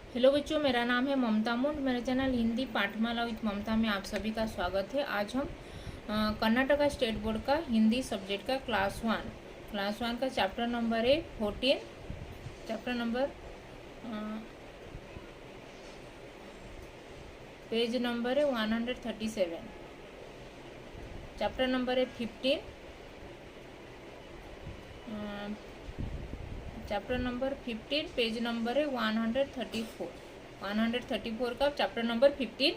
Hello बच्चों, मेरा नाम है ममता मुंड। मेरे चैनल हिंदी पाठमाला विद ममता में आप सभी का स्वागत है। आज हम कर्नाटका स्टेट बोर्ड का हिंदी सब्जेक्ट का क्लास वन का चैप्टर नंबर है 14। चैप्टर नंबर पेज नंबर है 137। चैप्टर नंबर है 15। चैप्टर नंबर 15 पेज नंबर है 134। 134 का चैप्टर नंबर 15।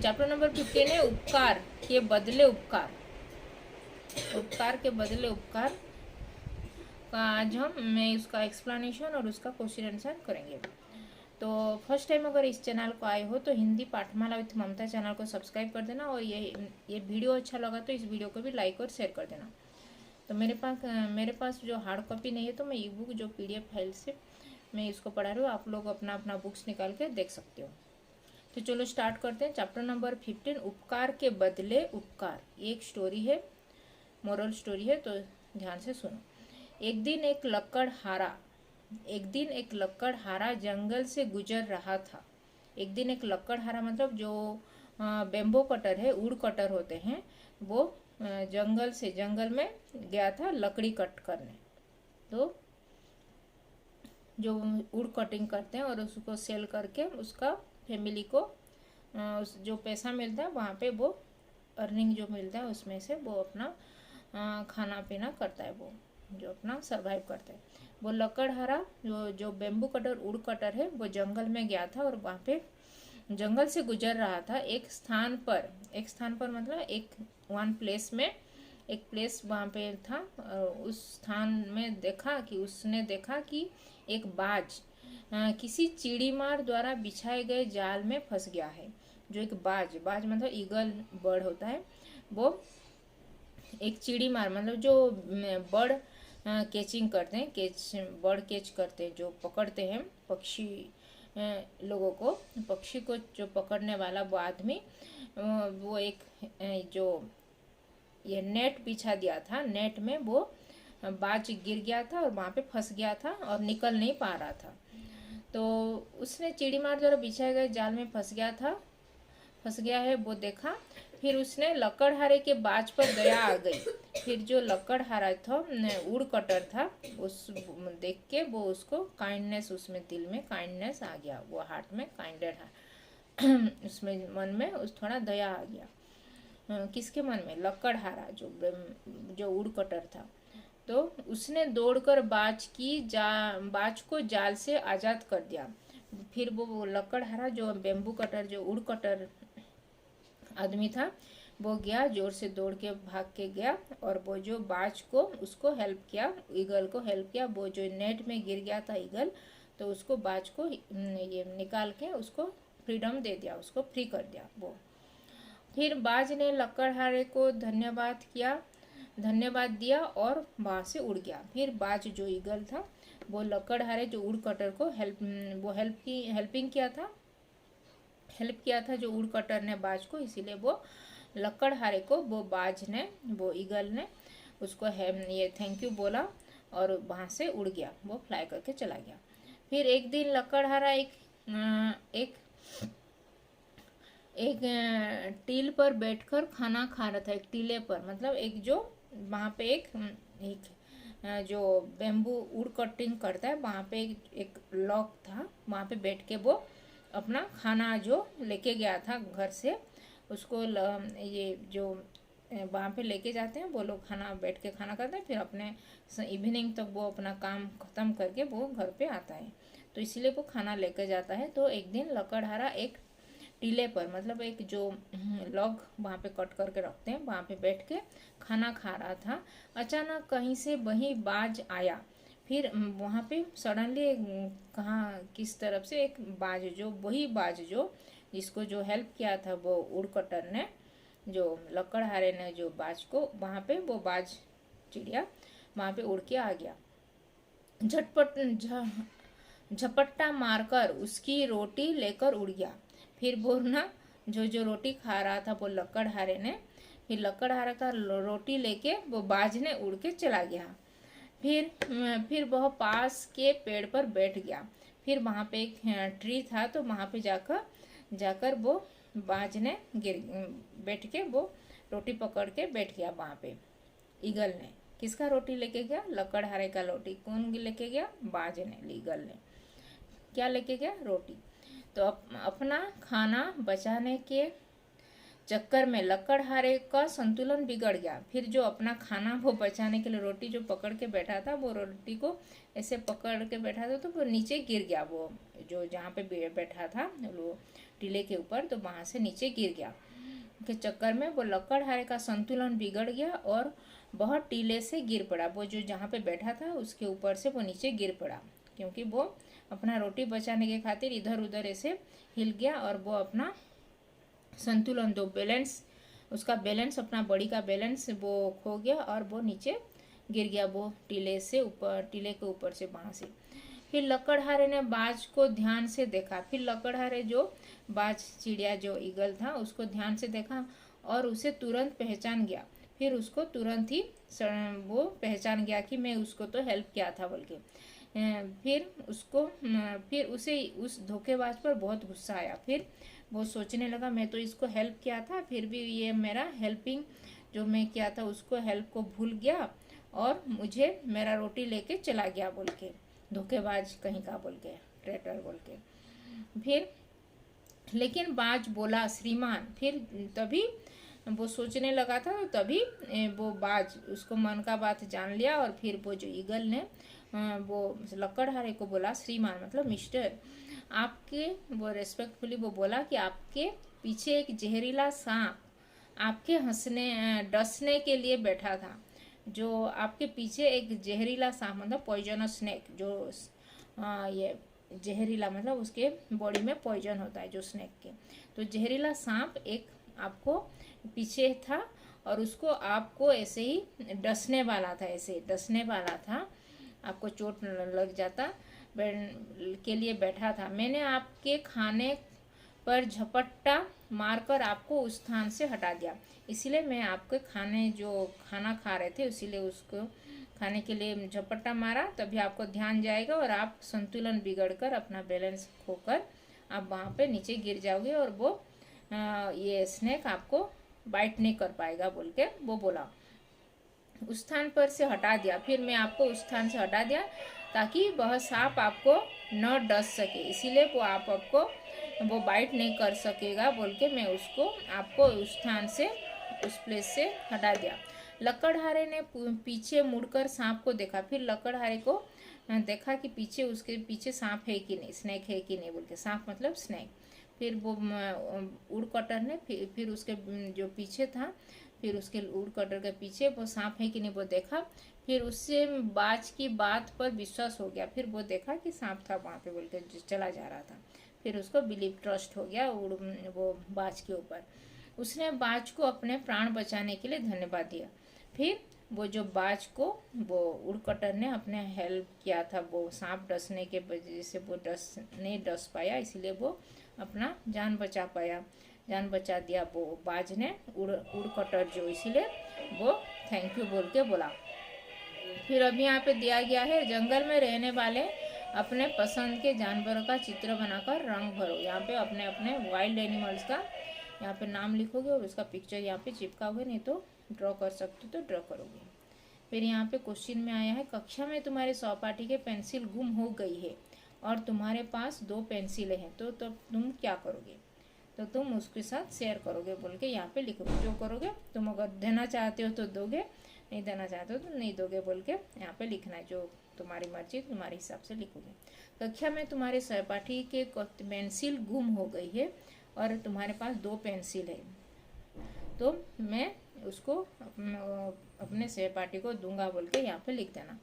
चैप्टर नंबर 15 है उपकार के बदले उपकार। उपकार के बदले उपकार का आज मैं उसका एक्सप्लेनेशन और उसका क्वेश्चन आंसर करेंगे। तो फर्स्ट टाइम अगर इस चैनल को आए हो तो हिंदी पाठमाला विथ ममता चैनल को सब्सक्राइब कर देना, और ये वीडियो अच्छा लगा तो इस वीडियो को भी लाइक और शेयर कर देना। तो मेरे पास जो हार्ड कॉपी नहीं है तो मैं ई बुक जो PDF फाइल से मैं इसको पढ़ा रही हूँ, आप लोग अपना अपना बुक्स निकाल के देख सकते हो। तो चलो स्टार्ट करते हैं। चैप्टर नंबर 15 उपकार के बदले उपकार। ये एक स्टोरी है, मोरल स्टोरी है, तो ध्यान से सुनो। एक दिन एक लकड़हारा जंगल से गुजर रहा था। एक दिन एक लकड़हारा मतलब जो बेम्बो कटर है, उड़ कटर होते हैं, वो जंगल में गया था लकड़ी कट करने। तो जो उड़ कटिंग करते हैं और उसको सेल करके उसका फैमिली को जो पैसा मिलता है वहाँ पे वो अर्निंग जो मिलता है उसमें से वो अपना खाना पीना करता है, वो जो अपना सरवाइव करता है। वो लकड़हारा जो बेम्बू कटर उड़ कटर है वो जंगल में गया था और वहाँ पे जंगल से गुजर रहा था। एक स्थान पर मतलब वन प्लेस में एक प्लेस वहाँ पे था। उस स्थान में उसने देखा कि एक बाज किसी चिड़ीमार द्वारा बिछाए गए जाल में फंस गया है। जो एक बाज मतलब ईगल बर्ड होता है, वो एक चिड़ीमार मतलब जो बर्ड कैचिंग करते हैं, बर्ड कैच करते हैं, जो पकड़ते हैं पक्षी लोगों को, पक्षी को जो पकड़ने वाला वो आदमी, वो एक जो ये नेट बिछा दिया था, नेट में वो बाज गिर गया था और वहाँ पे फंस गया था और निकल नहीं पा रहा था। तो उसने चिड़ीमार द्वारा बिछाए गए जाल में फंस गया है वो देखा। फिर उसने लकड़हारे के बाज पर दया आ गई। फिर जो लकड़हारा था, उड़ कटर था, उस देख के वो उसको काइंडनेस, उसमें दिल में काइंडनेस आ गया, वो हार्ट में काइंडेड उसमें मन में उस थोड़ा दया आ गया। किसके मन में? लकड़हारा जो उड़ कटर था। तो उसने दौड़कर बाज को जाल से आज़ाद कर दिया। फिर वो लकड़हारा जो बेम्बू कटर जो उड़ कटर आदमी था, वो गया, जोर से दौड़ के भाग के गया और वो जो बाज को उसको हेल्प किया, ईगल को हेल्प किया। वो जो नेट में गिर गया था ईगल, तो उसको बाज को ये निकाल के उसको फ्रीडम दे दिया, उसको फ्री कर दिया वो। फिर बाज ने लकड़हारे को धन्यवाद दिया और वहाँ से उड़ गया। फिर बाज जो ईगल था वो लकड़हारे जो उड़ कटर को हेल्पिंग किया था जो उड़ कटर ने बाज को, इसीलिए वो लकड़हारे को वो ईगल ने उसको ये थैंक यू बोला और वहाँ से उड़ गया, वो फ्लाई करके चला गया। फिर एक दिन लकड़हारा एक टील पर बैठकर खाना खा रहा था। एक टीले पर मतलब एक जो वहाँ पे एक जो बेम्बू उड़ कटिंग करता है वहाँ पे एक लॉक था, वहाँ पे बैठ के वो अपना खाना जो लेके गया था घर से, उसको ये जो वहाँ पे लेके जाते हैं वो लोग, खाना बैठ के खाना करते हैं, फिर अपने इवनिंग तक वो अपना काम ख़त्म करके वो घर पे आता है, तो इसीलिए वो खाना लेके जाता है। तो एक दिन लकड़हारा एक टीले पर मतलब एक जो लॉग वहाँ पे कट करके रखते हैं वहाँ पे बैठ के खाना खा रहा था। अचानक कहीं से वही बाज आया। फिर वहाँ पे सडनली कहाँ किस तरफ से एक वही बाज जो जिसको जो हेल्प किया था वो उड़ कटर ने, जो लकड़हारे ने जो बाज को, वहाँ पे वो बाज चिड़िया वहाँ पे उड़ के आ गया। झपट्टा मारकर उसकी रोटी लेकर उड़ गया। फिर वो ना जो रोटी खा रहा था वो लकड़हारे ने, फिर लकड़हारे का रोटी लेके वो बाज ने उड़ के चला गया। फिर वह पास के पेड़ पर बैठ गया। फिर वहाँ पे एक ट्री था, तो वहाँ पे जाकर वो बाज ने बैठ के वो रोटी पकड़ के बैठ गया वहाँ पे। ईगल ने किसका रोटी लेके गया? लकड़हारे का रोटी। कौन लेके गया? बाज ने, ईगल ने क्या लेके गया? रोटी। तो अपना खाना बचाने के चक्कर में लकड़हारे का संतुलन बिगड़ गया। फिर जो अपना खाना वो बचाने के लिए रोटी जो पकड़ के बैठा था, वो रोटी को ऐसे पकड़ के बैठा था, तो वो नीचे गिर गया। वो जो जहाँ पे बैठा था वो टीले के ऊपर, तो वहाँ से नीचे गिर गया। के चक्कर में वो लकड़हारे का संतुलन बिगड़ गया और बहुत टीले से गिर पड़ा। वो जो जहाँ पे बैठा था उसके ऊपर से वो नीचे गिर पड़ा, क्योंकि वो अपना रोटी बचाने के खातिर इधर उधर ऐसे हिल गया और वो अपना संतुलन, दो बैलेंस, उसका बैलेंस, अपना बॉडी का बैलेंस वो खो गया और वो नीचे गिर गया, वो टीले से ऊपर, टीले के ऊपर से वहाँ से। फिर लकड़हारे ने बाज को ध्यान से देखा। फिर लकड़हारे जो बाज चिड़िया जो ईगल था उसको ध्यान से देखा और उसे तुरंत पहचान गया। फिर उसको तुरंत ही वो पहचान गया कि मैं उसको तो हेल्प किया था बोल के। फिर उसे उस धोखेबाज पर बहुत गुस्सा आया। फिर वो सोचने लगा मैं तो इसको हेल्प किया था, फिर भी ये मेरा हेल्पिंग जो मैं किया था उसको हेल्प को भूल गया और मुझे मेरा रोटी लेके चला गया बोल के, धोखेबाज कहीं का बोल के, ट्रेटर बोल के। फिर लेकिन बाज बोला श्रीमान। फिर तभी वो सोचने लगा था, तभी वो बाज उसको मन का बात जान लिया और फिर वो जो ईगल ने वो लकड़हारे को बोला श्रीमान मतलब मिस्टर, आपके, वो रेस्पेक्टफुली वो बोला कि आपके पीछे एक जहरीला सांप आपके डसने के लिए बैठा था। जो आपके पीछे एक जहरीला सांप मतलब पॉइजनस स्नेक, जो ये जहरीला मतलब उसके बॉडी में पॉइजन होता है जो स्नेक के, तो जहरीला सांप एक आपको पीछे था और उसको आपको ऐसे ही डसने वाला था, ऐसे डसने वाला था, आपको चोट लग जाता के लिए बैठा था। मैंने आपके खाने पर झपट्टा मारकर आपको उस स्थान से हटा दिया। इसीलिए मैं आपके खाना खा रहे थे, इसीलिए उसको खाने के लिए झपट्टा मारा, तभी आपको ध्यान जाएगा और आप संतुलन बिगड़कर अपना बैलेंस खोकर आप वहाँ पे नीचे गिर जाओगे और वो ये स्नेक आपको बाइट नहीं कर पाएगा बोल के वो बोला। उस स्थान पर से हटा दिया। फिर मैं आपको उस स्थान से हटा दिया ताकि वह सांप आपको न डस सके, इसीलिए वो आपको वो बाइट नहीं कर सकेगा बोल के मैं उसको आपको उस स्थान से, उस प्लेस से हटा दिया। लकड़हारे ने पीछे मुड़कर सांप को देखा। फिर लकड़हारे को देखा कि पीछे, उसके पीछे सांप है कि नहीं, स्नेक है कि नहीं बोल के, सांप मतलब स्नेक। फिर वो उड़कटर ने फिर उसके जो पीछे था, फिर उसके उड़कटर के पीछे वो सांप है कि नहीं वो देखा। फिर उससे बाज की बात पर विश्वास हो गया। फिर वो देखा कि सांप था वहाँ पे बोल के चला जा रहा था। फिर उसको बिलीव, ट्रस्ट हो गया वो बाज के ऊपर। उसने बाज को अपने प्राण बचाने के लिए धन्यवाद दिया। फिर वो जो बाज को वो उड़कटर ने अपने हेल्प किया था, वो सांप डसने के वजह से वो नहीं डस पाया, इसलिए वो अपना जान बचा दिया वो बाज ने, उड़कटर जो, इसीलिए वो थैंक यू बोल के बोला। फिर अभी यहाँ पे दिया गया है, जंगल में रहने वाले अपने पसंद के जानवरों का चित्र बनाकर रंग भरो। यहाँ पे अपने अपने वाइल्ड एनिमल्स का यहाँ पे नाम लिखोगे और उसका पिक्चर यहाँ पे चिपकाओगे, नहीं तो ड्रॉ कर सकते तो ड्रॉ करोगे। फिर यहाँ पे क्वेश्चन में आया है, कक्षा में तुम्हारे सहपाठी के पेंसिल गुम हो गई है और तुम्हारे पास 2 पेंसिलें हैं, तो तुम क्या करोगे? तो तुम उसके साथ शेयर करोगे बोल के यहाँ पे लिखोगे। जो करोगे तुम, अगर देना चाहते हो तो दोगे, नहीं देना चाहते हो तो नहीं दोगे बोल के यहाँ पे लिखना है। जो तुम्हारी मर्जी, तुम्हारे हिसाब से लिखोगे। कक्षा में तुम्हारे सहपाठी के पेंसिल गुम हो गई है और तुम्हारे पास 2 पेंसिल है, तो मैं उसको अपने सहपाठी को दूंगा बोल के यहाँ पे लिख देना।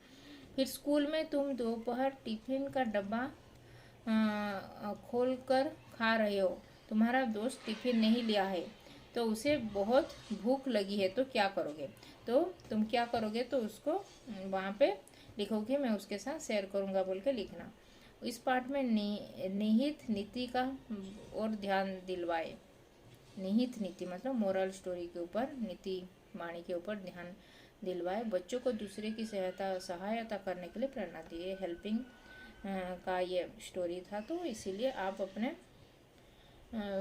फिर स्कूल में तुम दोपहर टिफिन का डब्बा खोल कर खा रहे हो, तुम्हारा दोस्त टिफिन नहीं लिया है, तो उसे बहुत भूख लगी है, तो क्या करोगे? तो तुम क्या करोगे, तो उसको वहाँ पे लिखोगे, मैं उसके साथ शेयर करूँगा बोल के लिखना। इस पार्ट में निहित नीति का और ध्यान दिलवाए। निहित नीति मतलब मोरल स्टोरी के ऊपर, नीति वाणी के ऊपर ध्यान दिलवाए। बच्चों को दूसरे की सहायता करने के लिए प्रेरणा दिए। हेल्पिंग का ये स्टोरी था, तो इसीलिए आप अपने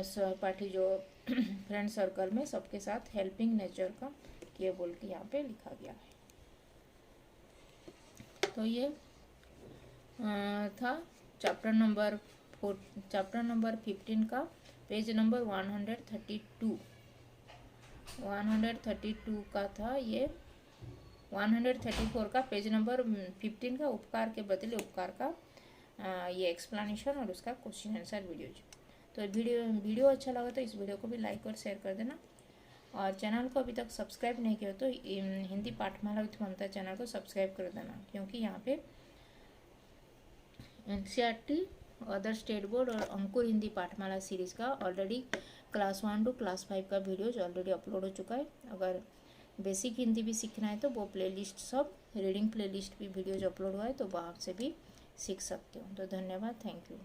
सहपाठी जो फ्रेंड सर्कल में सबके साथ हेल्पिंग नेचर का ये बोल के यहाँ पे लिखा गया है। तो ये था चैप्टर नंबर 15 का पेज नंबर 132 का था ये। 134 का पेज नंबर 15 का उपकार के बदले उपकार का ये एक्सप्लेनेशन और उसका क्वेश्चन आंसर वीडियो। तो वीडियो अच्छा लगा तो इस वीडियो को भी लाइक और शेयर कर देना, और चैनल को अभी तक सब्सक्राइब नहीं किया तो हिंदी पाठमाला विथ ममता चैनल को सब्सक्राइब कर देना, क्योंकि यहाँ पे NCERT, अदर स्टेट बोर्ड और अंकुर हिंदी पाठमाला सीरीज़ का ऑलरेडी क्लास 1 to क्लास 5 का वीडियोज ऑलरेडी अपलोड हो चुका है। अगर बेसिक हिंदी भी सीखना है तो वो प्लेलिस्ट, सब रीडिंग प्लेलिस्ट भी वीडियोज अपलोड हुआ है, तो वहाँ से भी सीख सकते हो। तो धन्यवाद, थैंक यू।